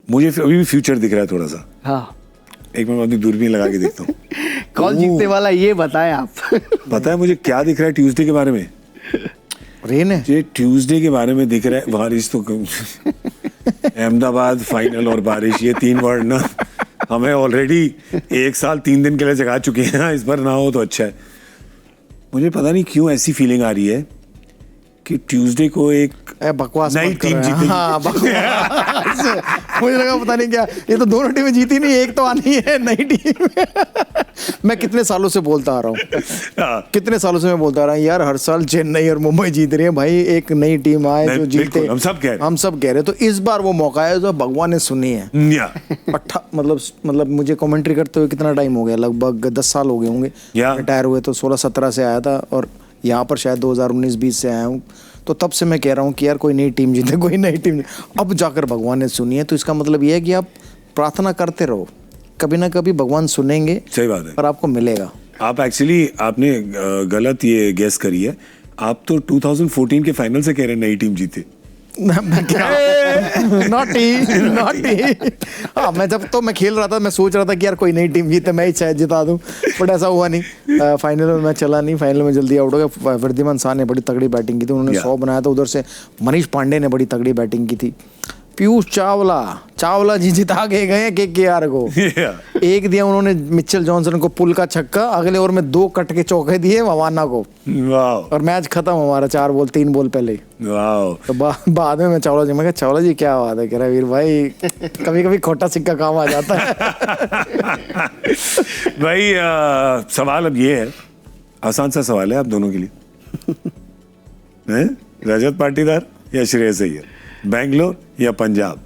मुझे अभी भी फ्यूचर दिख रहा है थोड़ा सा। हाँ, एक मिनट अपनी दूरबीन लगा के देखता हूँ। कौन जीतने वाला ये बताएं आप। पता है मुझे क्या दिख रहा है ट्यूसडे के बारे में? रेन है ये ट्यूसडे के बारे में दिख रहा है बारिश। तो अहमदाबाद फाइनल और बारिश, ये 3 वर्ड ना हमें ऑलरेडी 1 साल 3 दिन के लिए जगा चुके हैं। इस बार ना हो तो अच्छा है। मुझे पता नहीं क्यों ऐसी फीलिंग आ रही है कि ट्यूसडे को एक बकवास नई टीम जीतेगी। हाँ, बकवास। मुझे लगा पता नहीं क्या, ये तो दोनों टीमें जीती नहीं, एक तो आनी है नई टीम। मैं कितने सालों से बोलता आ रहा हूँ, कितने सालों से मैं बोलता आ रहा हूँ यार, हर साल चेन्नई और मुंबई जीत रही है भाई, एक नई टीम आए जो जीते। हम सब कह रहे तो इस बार वो मौका है जो भगवान ने सुनी है। मतलब मुझे कमेंट्री करते हुए कितना टाइम हो गया, लगभग 10 साल हो गए होंगे रिटायर हुए, तो 16-17 से आया था और यहाँ पर शायद 2019-20 से आया हूँ। तो तब से मैं कह रहा हूँ कि यार कोई नई टीम जीते, कोई नई टीम। अब जाकर भगवान ने सुनी है, तो इसका मतलब ये है कि आप प्रार्थना करते रहो, कभी ना कभी भगवान सुनेंगे। सही बात है, और आपको मिलेगा। आप एक्चुअली आपने गलत ये गेस करी है। आप तो 2014 के फाइनल से कह रहे हैं नई टीम जीते। नॉटी। हाँ, मैं खेल रहा था, मैं सोच रहा था कि यार कोई नई टीम जीते, मैं ही शायद जिता दूं, बट ऐसा हुआ नहीं। फाइनल में मैं चला नहीं, फाइनल में जल्दी आउट हो गया। वृद्धिमान शाह ने बड़ी तगड़ी बैटिंग की थी, उन्होंने 100 बनाया था। उधर से मनीष पांडे ने बड़ी तगड़ी बैटिंग की थी। पीयूष चावला जी जिता के गए KKR को। एक दिया उन्होंने मिचेल जॉनसन को पुल का छक्का, अगले ओवर में 2 कट के चौके दिए मवाना को, और मैच खत्म हमारा 4 बॉल 3 बॉल पहले। तो बाद में मैं चावला जी क्या बात है, कह रहा वीर भाई कभी कभी खोटा सिक्का काम आ जाता है। भाई सवाल अब ये है, आसान सा सवाल है आप दोनों के लिए। रजत पाटीदार या श्रेयस अय्यर, बैंगलोर या पंजाब,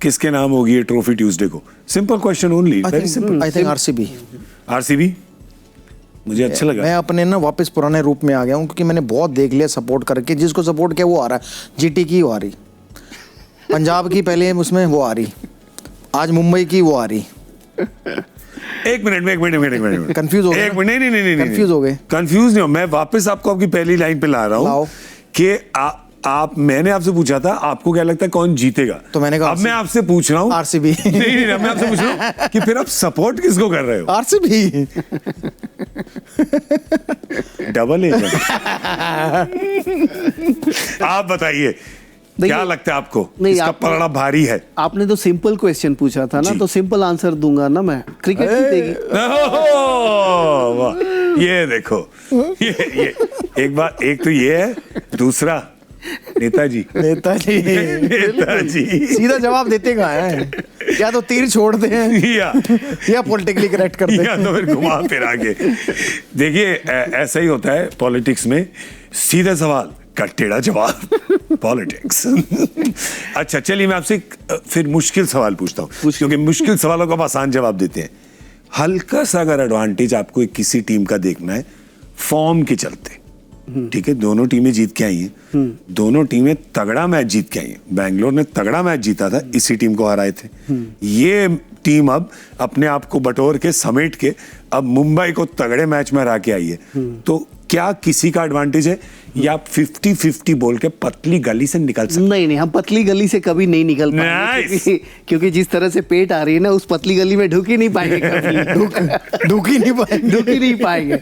किसके नाम होगी ये ट्रॉफी ट्यूसडे को? Simple question only, very simple. I think RCB. मुझे अच्छा लगा। मैं अपने ना वापस पुराने रूप में आ गया हूँ, क्योंकि मैंने बहुत देख लिया सपोर्ट करके, जिसको सपोर्ट किया वो आ रहा है। जीटी की वो आ रही, पंजाब की पहले उसमें वो आ रही, आज मुंबई की वो आ रही। एक मिनट कंफ्यूज हो गए? नहीं, कंफ्यूज हो गए? कंफ्यूज नहीं हो, मैं वापस आपको आपकी पहली लाइन पे ला रहा हूँ कि मैंने आपसे पूछा था आपको क्या लगता है कौन जीतेगा, तो मैंने कहा अब मैं आपसे पूछ रहा हूँ आरसीबी। नहीं, मैं आपसे पूछ रहा हूँ कि फिर आप सपोर्ट किसको कर रहे हो? आरसीबी। Double agent. आप बताइए क्या लगता है आपको? नहीं, इसका पलड़ा भारी है। आपने तो सिंपल क्वेश्चन पूछा था ना, तो सिंपल आंसर दूंगा ना मैं, क्रिकेट जीतेगी। ये देखो, ये एक बात, एक तो ये है, दूसरा नेताजी सीधा जवाब देते कहाँ हैं? या तो तीर छोड़ते हैं या पॉलिटिकली करेक्ट करते हैं, या तो फिर घुमा फिरा के। देखिए ऐसा ही होता है पॉलिटिक्स में, सीधा सवाल का टेढ़ा जवाब। पॉलिटिक्स। अच्छा चलिए मैं आपसे फिर मुश्किल सवाल पूछता हूँ, क्योंकि मुश्किल सवालों का आप आसान जवाब देते हैं। हल्का सा अगर एडवांटेज आपको किसी टीम का देखना है फॉर्म के चलते, ठीक है, दोनों टीमें जीत के आई हैं, दोनों टीमें तगड़ा मैच जीत के आई हैं। बैंगलोर ने तगड़ा मैच जीता था, इसी टीम को हराए थे। ये टीम अब अपने आप को बटोर के समेट के अब मुंबई को तगड़े मैच में हरा के आई है। तो क्या किसी का एडवांटेज है या 50-50 बोल के पतली गली से निकल सकते? नहीं, हम पतली गली से कभी नहीं निकल पाएंगे, क्योंकि जिस तरह से पेट आ रही है ना, उस पतली गली में ढुक ही नहीं पाएंगे कभी। ढुक ही नहीं पाएंगे।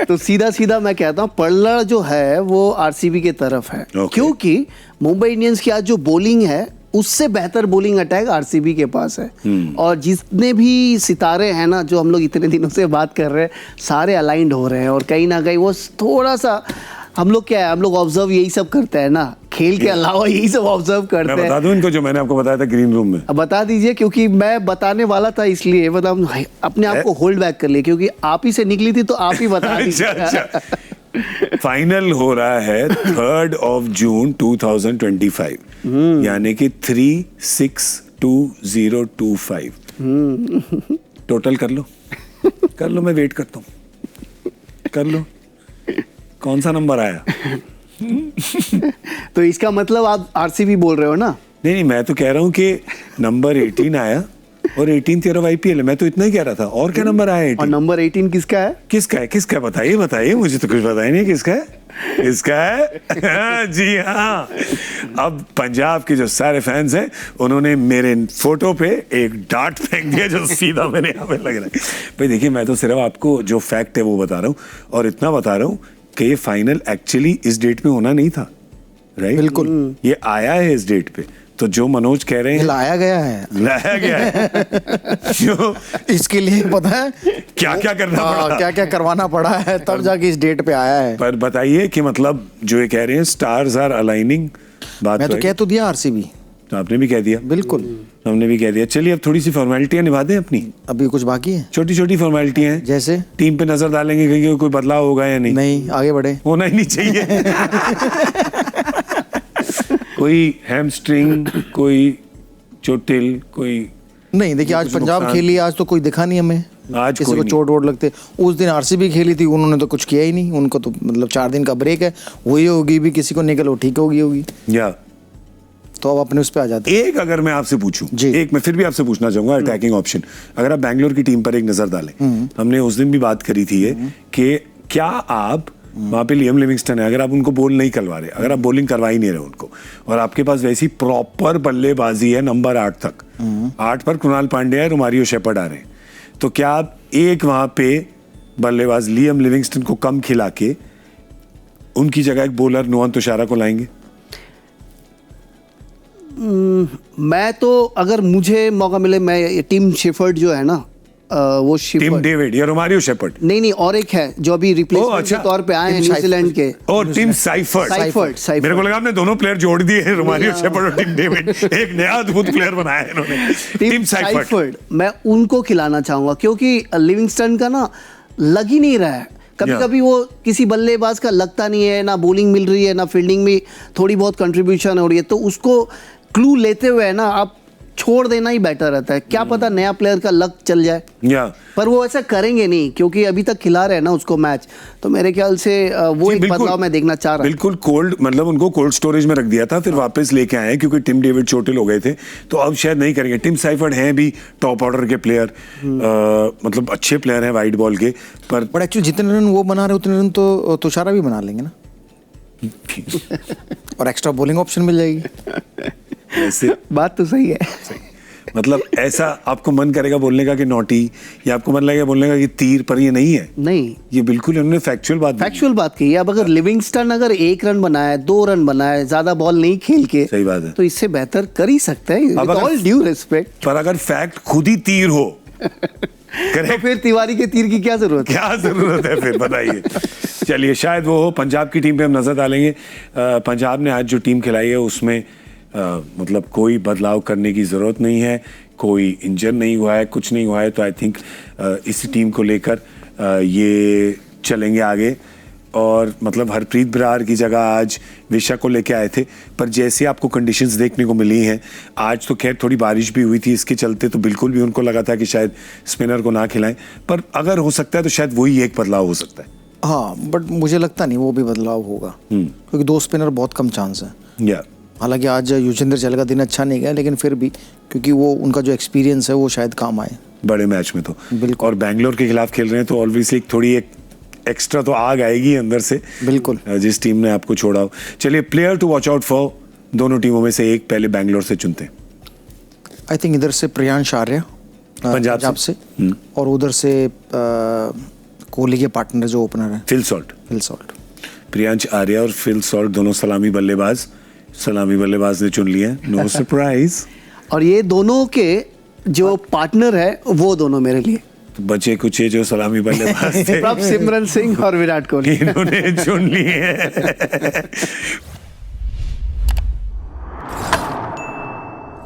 तो सीधा मैं कहता हूँ पलड़ा जो है वो आरसीबी के तरफ है, क्योंकि मुंबई इंडियंस की आज जो बॉलिंग है उससे बेहतर बॉलिंग अटैक आरसीबी के पास है। और जितने भी सितारे हैं ना, जो हम लोग इतने दिनों से बात कर रहे हैं, सारे अलाइंड हो रहे हैं। और कहीं ना कहीं वो थोड़ा सा हम लोग क्या है, हम लोग ऑब्जर्व यही सब करते हैं ना, खेल के अलावा यही सब ऑब्जर्व करते हैं। मैं बता दूं इनको जो मैंने आपको बताया था ग्रीन रूम में? बता दीजिए, क्योंकि मैं बताने वाला था, इसलिए मतलब अपने आप को होल्ड बैक कर लिया, क्योंकि आप ही से निकली थी तो आप ही बता दीजिए। फाइनल हो रहा है 3 जून 2025, यानी कि 362025। टोटल कर लो, मैं वेट करता हूँ, कर लो कौन सा नंबर आया। तो इसका मतलब आप आरसीबी बोल रहे हो ना? नहीं, मैं तो कह रहा हूँ कि नंबर 18 आया और 18th ईयर ऑफ आईपीएल है, मैं तो इतना ही कह रहा था। और क्या नंबर आया 18? और नंबर 18 किसका है? किसका है बताइए बताइए, मुझे तो कुछ पता ही नहीं किसका है। इसका है जी हाँ। अब पंजाब के जो सारे फैंस हैं उन्होंने मेरे फोटो पे एक डांट फेंक दिया जो सीधा मेरे यहाँ पे लग रहा है। भाई देखिए, मैं तो सिर्फ आपको जो फैक्ट है वो बता रहा हूँ, और इतना बता रहा हूँ कि ये फाइनल एक्चुअली इस डेट में होना नहीं था, राइट? बिल्कुल, ये आया है इस डेट पे। तो जो मनोज कह रहे हैं लाया गया है जो इसके लिए पता है क्या क्या करना पड़ा, क्या क्या करवाना पड़ा है, तब जाके इस डेट पे आया है। पर बताइए कि मतलब जो ये कह रहे हैं स्टार्स आर अलाइनिंग, बात मैं तो कह तो दिया आरसीबी, तो आपने भी कह दिया, बिल्कुल हमने भी कह दिया। चलिए अब थोड़ी सी फॉर्मेलिटियां निभा दें अपनी, अभी कुछ बाकी है। छोटी छोटी फॉर्मेलिटियां हैं, जैसे टीम पे नजर डालेंगे कि कोई बदलाव होगा या नहीं। नहीं, आगे बढ़े, होना ही नहीं चाहिए। कोई हैमस्ट्रिंग, कोई चोटिल, कोई नहीं। देखिए आज पंजाब खेली, आज तो कोई दिखा नहीं हमें, आज किसी कोई को नहीं। चोट वोट लगते। उस दिन आरसीबी खेली थी, उन्होंने तो कुछ किया ही नहीं, उनको तो मतलब 4 दिन का ब्रेक है, वही होगी भी, किसी को निकल वो ठीक होगी। या तो अब अपने उस पे आ जाते हैं। एक अगर मैं आपसे पूछूं, जी। एक मैं फिर भी आपसे पूछना चाहूंगा अटैकिंग ऑप्शन, अगर आप बैंगलोर की टीम पर एक नजर डालें, हमने उस दिन भी बात करी थी ये कि क्या आप वहां पे लियम लिविंगस्टन है, अगर आप उनको बॉल नहीं करवा रहे, अगर आप बॉलिंग करवा ही नहीं रहे उनको, और आपके पास वैसी प्रॉपर बल्लेबाजी है नंबर 8 तक, 8 पर कृणाल पांड्या है, रोमारियो शेपर्ड आ रहे हैं, तो क्या आप एक वहां पे बल्लेबाज लियम लिविंगस्टन को कम खिला के उनकी जगह एक बॉलर नोआन तुषारा को लाएंगे? मैं तो अगर मुझे मौका मिले, मैं टिम शेफर्ड जो है ना, वो टिम शेफर्ड डेविड या रोमारियो शेपर्ड? नहीं, और एक है जो अभी रिप्लेसमेंट अच्छा, के तौर पे आए हैं टिम न्यूजीलैंड के, और टिम साइफर्ड। साइफर्ड। मेरे को लगा आपने दोनों प्लेयर जोड़ दिए हैं, रोमारियो शेपर्ड और टिम डेविड, एक नया अद्भुत प्लेयर बनाया है इन्होंने, टिम साइफर्ड। मैं उनको खिलाना चाहूंगा, क्योंकि लिविंगस्टन का ना लग ही नहीं रहा है। कभी कभी वो किसी बल्लेबाज का लगता नहीं है, ना बॉलिंग मिल रही है, ना फील्डिंग में थोड़ी बहुत कंट्रीब्यूशन हो रही है, तो उसको क्लू लेते हुए ना आप छोड़ देना ही बेटर रहता है। क्या पता नया प्लेयर का लक चल जाए, पर वो ऐसा करेंगे नहीं, क्योंकि अभी तक खिला रहे हैं ना उसको मैच, तो मेरे ख्याल से वो एक बदलाव मैं देखना चाह रहा हूं। बिल्कुल कोल्ड, मतलब उनको कोल्ड स्टोरेज में रख दिया था, फिर वापस लेके आए क्योंकि टिम डेविड चोटिल हो गए थे, तो अब शायद नहीं करेंगे। टिम साइफर्ड हैं भी टॉप ऑर्डर के प्लेयर, मतलब अच्छे प्लेयर हैं वाइड बॉल के, पर एक्चुअली जितने रन वो बना रहे उतने रन तो तुषारा भी बना लेंगे ना, और एक्स्ट्रा बॉलिंग ऑप्शन मिल जाएगी। ऐसे बात तो सही है। मतलब ऐसा आपको मन करेगा बोलने का कि नॉटी, या आपको मन लगेगा बोलने का कि तीर, पर ये नहीं है। नहीं, ये बिल्कुल उन्होंने फैक्चुअल बात की है। अब अगर लिविंगस्टन अगर 1 रन बनाए, 2 रन बनाए, ज्यादा बॉल नहीं खेल के, सही बात है, तो इससे बेहतर कर ही सकते हैं, विद ऑल ड्यू रिस्पेक्ट। पर अगर फैक्ट खुद ही तीर हो तो फिर तिवारी के तीर की क्या जरूरत है? क्या जरूरत है फिर, बताइए। चलिए शायद वो हो। पंजाब की टीम पे हम नजर डालेंगे। पंजाब ने आज जो टीम खिलाई है उसमें मतलब कोई बदलाव करने की ज़रूरत नहीं है, कोई इंजर नहीं हुआ है, कुछ नहीं हुआ है, तो आई थिंक इस टीम को लेकर ये चलेंगे आगे। और मतलब हरप्रीत बरार की जगह आज विशा को लेके आए थे, पर जैसे आपको कंडीशंस देखने को मिली हैं, आज तो खैर थोड़ी बारिश भी हुई थी, इसके चलते तो बिल्कुल भी उनको लगा था कि शायद स्पिनर को ना खिलाएं, पर अगर हो सकता है तो शायद वही एक बदलाव हो सकता है। हाँ, बट मुझे लगता नहीं वो भी बदलाव होगा, क्योंकि 2 स्पिनर बहुत कम चांस है। हालांकि आज युजवेंद्र चहल का दिन अच्छा नहीं गया, लेकिन फिर भी क्योंकि वो उनका जो एक्सपीरियंस है वो शायद काम आए बड़े मैच में तो। बिल्कुल। और बैंगलोर के खिलाफ खेल रहे हैं तो ऑब्वियसली थोड़ी एक एक्स्ट्रा तो आग आएगी अंदर से, बिल्कुल, जिस टीम ने आपको छोड़ा हो। चलिए player to watch out for, दोनों टीमों में से एक पहले बैंगलोर से चुनते हैं। आई थिंक इधर से प्रियांश आर्या पंजाब से, और उधर से कोहली के पार्टनर जो ओपनर है फिल सॉल्ट। प्रियांश आर्या और फिल सॉल्ट दोनों सलामी बल्लेबाज ने चुन लिए, नो सरप्राइज। और ये दोनों के जो पार्टनर है वो दोनों मेरे लिए तो बचे कुछ जो सलामी बल्लेबाज थे सिमरन सिंह और विराट कोहली, इन्होंने चुन लिए हैं।